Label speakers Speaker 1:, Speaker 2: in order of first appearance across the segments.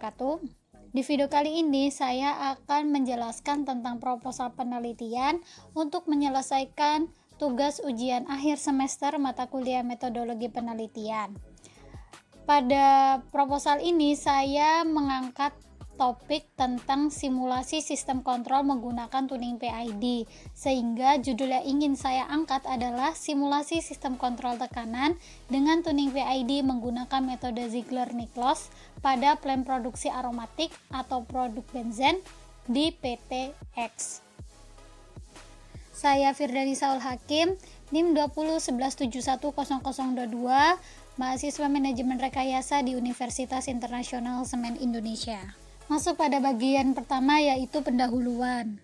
Speaker 1: wabarakatuh. Di video kali ini saya akan menjelaskan tentang proposal penelitian untuk menyelesaikan tugas ujian akhir semester mata kuliah metodologi penelitian. Pada proposal ini saya mengangkat topik tentang simulasi sistem kontrol menggunakan tuning PID, sehingga judul yang ingin saya angkat adalah simulasi sistem kontrol tekanan dengan tuning PID menggunakan metode Ziegler-Nichols pada plant produksi aromatik atau produk benzen di PT X. Saya Firdani Saul Hakim, NIM 2011710022, mahasiswa manajemen rekayasa di Universitas Internasional Semen Indonesia. Masuk pada bagian pertama, yaitu pendahuluan.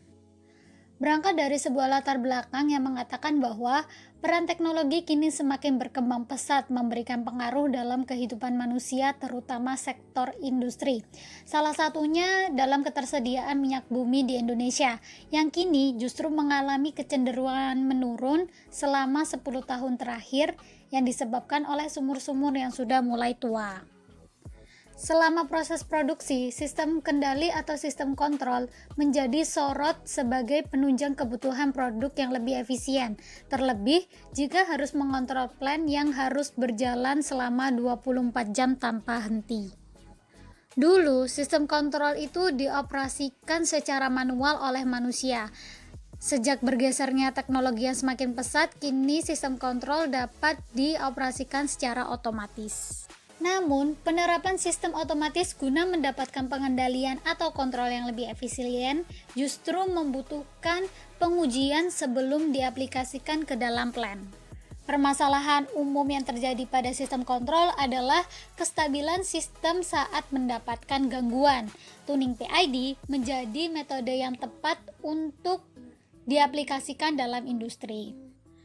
Speaker 1: Berangkat dari sebuah latar belakang yang mengatakan bahwa peran teknologi kini semakin berkembang pesat memberikan pengaruh dalam kehidupan manusia, terutama sektor industri. Salah satunya dalam ketersediaan minyak bumi di Indonesia, yang kini justru mengalami kecenderungan menurun selama 10 tahun terakhir yang disebabkan oleh sumur-sumur yang sudah mulai tua. Selama proses produksi, sistem kendali atau sistem kontrol menjadi sorot sebagai penunjang kebutuhan produk yang lebih efisien, terlebih jika harus mengontrol plant yang harus berjalan selama 24 jam tanpa henti. Dulu, sistem kontrol itu dioperasikan secara manual oleh manusia. Sejak bergesernya teknologi yang semakin pesat, kini sistem kontrol dapat dioperasikan secara otomatis. Namun, penerapan sistem otomatis guna mendapatkan pengendalian atau kontrol yang lebih efisien justru membutuhkan pengujian sebelum diaplikasikan ke dalam plant. Permasalahan umum yang terjadi pada sistem kontrol adalah kestabilan sistem saat mendapatkan gangguan. Tuning PID menjadi metode yang tepat untuk diaplikasikan dalam industri.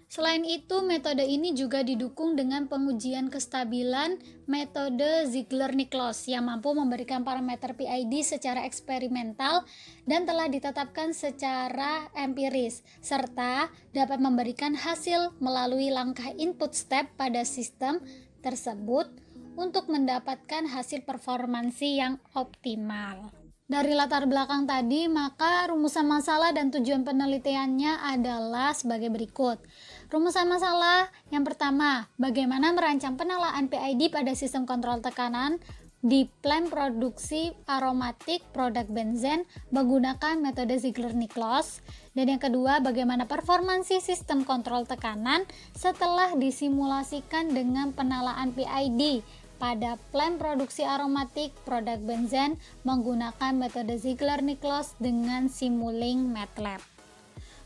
Speaker 1: Selain itu, metode ini juga didukung dengan pengujian kestabilan metode Ziegler-Nichols yang mampu memberikan parameter PID secara eksperimental dan telah ditetapkan secara empiris, serta dapat memberikan hasil melalui langkah input step pada sistem tersebut untuk mendapatkan hasil performansi yang optimal. Dari latar belakang tadi, maka rumusan masalah dan tujuan penelitiannya adalah sebagai berikut. Rumusan masalah yang pertama, bagaimana merancang penalaan PID pada sistem kontrol tekanan di plant produksi aromatik produk benzen menggunakan metode Ziegler-Nichols. Dan yang kedua, bagaimana performansi sistem kontrol tekanan setelah disimulasikan dengan penalaan PID pada plant produksi aromatik produk benzen menggunakan metode Ziegler-Nichols dengan Simulink MATLAB.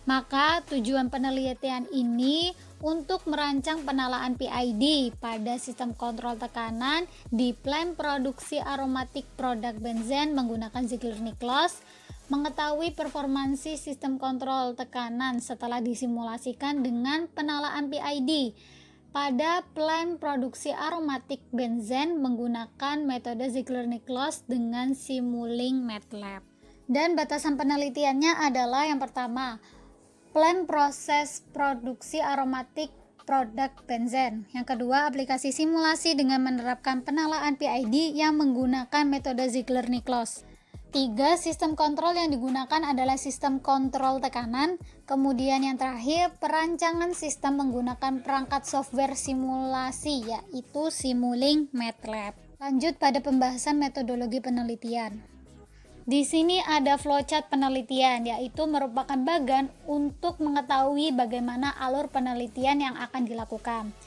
Speaker 1: Maka tujuan penelitian ini untuk merancang penalaan PID pada sistem kontrol tekanan di plant produksi aromatik produk benzen menggunakan Ziegler-Nichols, mengetahui performansi sistem kontrol tekanan setelah disimulasikan dengan penalaan PID pada plant produksi aromatik benzen menggunakan metode Ziegler-Nichols dengan Simulink MATLAB. Dan batasan penelitiannya adalah yang pertama, plant proses produksi aromatik produk benzen. Yang kedua, aplikasi simulasi dengan menerapkan penalaan PID yang menggunakan metode Ziegler-Nichols. 3. Sistem kontrol yang digunakan adalah sistem kontrol tekanan. Kemudian yang terakhir, perancangan sistem menggunakan perangkat software simulasi, yaitu Simulink MATLAB. Lanjut pada pembahasan metodologi penelitian. Di sini ada flowchart penelitian, yaitu merupakan bagan untuk mengetahui bagaimana alur penelitian yang akan dilakukan.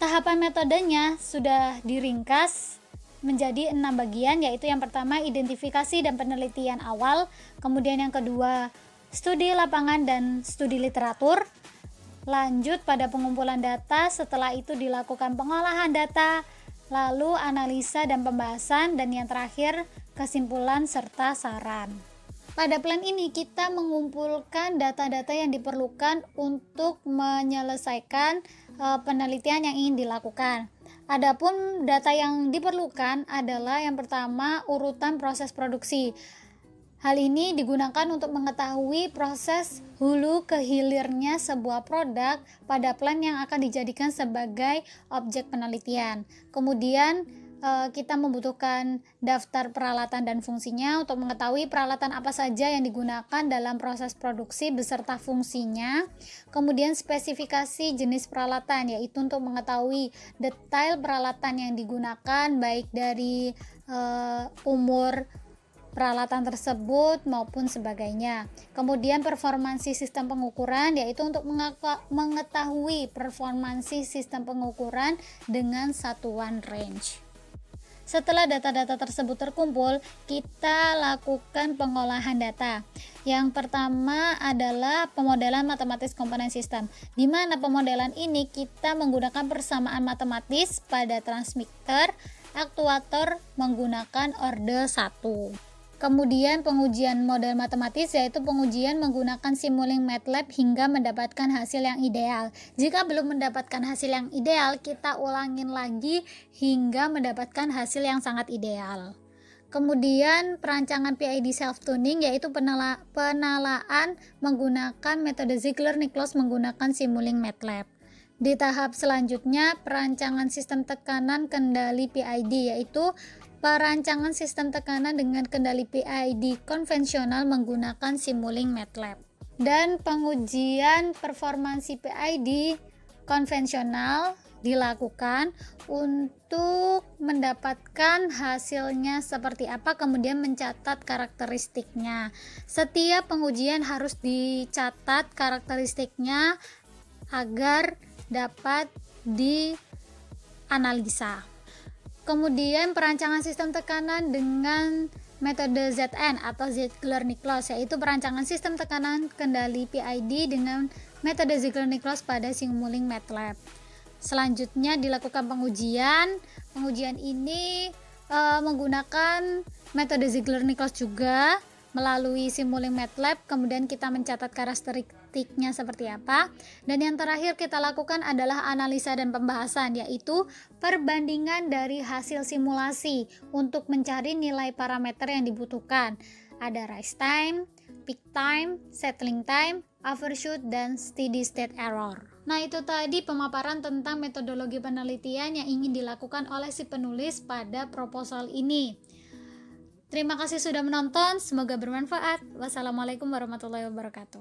Speaker 1: Tahapan metodenya sudah diringkas menjadi 6 bagian, yaitu yang pertama identifikasi dan penelitian awal, kemudian yang kedua studi lapangan dan studi literatur, lanjut pada pengumpulan data, setelah itu dilakukan pengolahan data, lalu analisa dan pembahasan, dan yang terakhir kesimpulan serta saran. Pada plan ini kita mengumpulkan data-data yang diperlukan untuk menyelesaikan penelitian yang ingin dilakukan. Adapun data yang diperlukan adalah yang pertama urutan proses produksi. Hal ini digunakan untuk mengetahui proses hulu ke hilirnya sebuah produk pada plant yang akan dijadikan sebagai objek penelitian. Kemudian kita membutuhkan daftar peralatan dan fungsinya untuk mengetahui peralatan apa saja yang digunakan dalam proses produksi beserta fungsinya. Kemudian spesifikasi jenis peralatan, yaitu untuk mengetahui detail peralatan yang digunakan baik dari umur peralatan tersebut maupun sebagainya. Kemudian performansi sistem pengukuran, yaitu untuk mengetahui performansi sistem pengukuran dengan satuan range. Setelah data-data tersebut terkumpul, kita lakukan pengolahan data. Yang pertama adalah pemodelan matematis komponen sistem, di mana pemodelan ini kita menggunakan persamaan matematis pada transmitter aktuator menggunakan orde 1. Kemudian pengujian model matematis, yaitu pengujian menggunakan Simulink MATLAB hingga mendapatkan hasil yang ideal. Jika belum mendapatkan hasil yang ideal, kita ulangin lagi hingga mendapatkan hasil yang sangat ideal. Kemudian perancangan PID self-tuning, yaitu penalaan menggunakan metode Ziegler-Nichols menggunakan Simulink MATLAB. Di tahap selanjutnya, perancangan sistem tekanan kendali PID, yaitu perancangan sistem tekanan dengan kendali PID konvensional menggunakan Simulink MATLAB. Dan pengujian performansi PID konvensional dilakukan untuk mendapatkan hasilnya seperti apa, kemudian mencatat karakteristiknya. Setiap pengujian harus dicatat karakteristiknya agar dapat dianalisa. Kemudian perancangan sistem tekanan dengan metode ZN atau Ziegler-Nichols, yaitu perancangan sistem tekanan kendali PID dengan metode Ziegler-Nichols pada Simulink MATLAB. Selanjutnya dilakukan pengujian. Pengujian ini menggunakan metode Ziegler-Nichols juga melalui Simulink MATLAB, kemudian kita mencatat karakteristiknya seperti apa. Dan yang terakhir kita lakukan adalah analisa dan pembahasan, yaitu perbandingan dari hasil simulasi untuk mencari nilai parameter yang dibutuhkan. Ada rise time, peak time, settling time, overshoot, dan steady state error. Nah, itu tadi pemaparan tentang metodologi penelitian yang ingin dilakukan oleh si penulis pada proposal ini. Terima kasih sudah menonton, semoga bermanfaat. Wassalamualaikum warahmatullahi wabarakatuh.